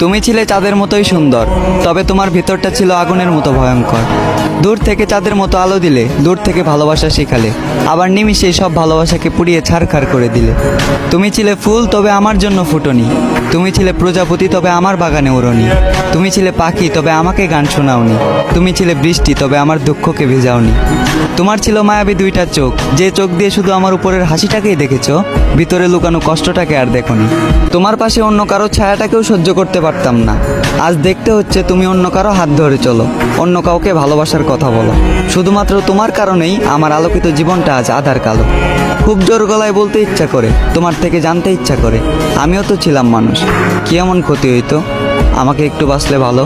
তুমি ছিলে চাঁদের মতোই সুন্দর, তবে তোমার ভিতরটা ছিল আগুনের মতো ভয়ঙ্কর। দূর থেকে চাঁদের মতো আলো দিলে, দূর থেকে ভালোবাসা শেখালে, আবার নিমিষে সব ভালোবাসাকে পুড়িয়ে ছারখার করে দিলে। তুমি ছিলে ফুল, তবে আমার জন্য ফুটনি। তুমি ছিলে প্রজাপতি, তবে আমার বাগানে ওড়নি। তুমি ছিলে পাখি, তবে আমাকে গান শোনাওনি। তুমি ছিলে বৃষ্টি, তবে আমার দুঃখকে ভেজাওনি। তোমার ছিল মায়াবী দুইটা চোখ, যে চোখ দিয়ে শুধু আমার উপরের হাসিটাকেই দেখেছো, ভিতরে লুকানো কষ্টটাকে আর দেখোনি। তোমার পাশে অন্য কারো ছায়াটাকেও সহ্য করতে পারতাম না। আজ দেখতে হচ্ছে তুমি অন্য কারো হাত ধরে চলো, অন্য কাউকে ভালোবাসার কথা বলো। শুধুমাত্র তোমার কারণেই আমার আলোকিত জীবনটা আজ আধার কালো। খুব জোর গলায় বলতে ইচ্ছা করে, তোমার থেকে জানতে ইচ্ছা করে, আমিও তো ছিলাম মানুষ। কি এমন ক্ষতি হইতো আমাকে একটু বাঁচলে ভালো।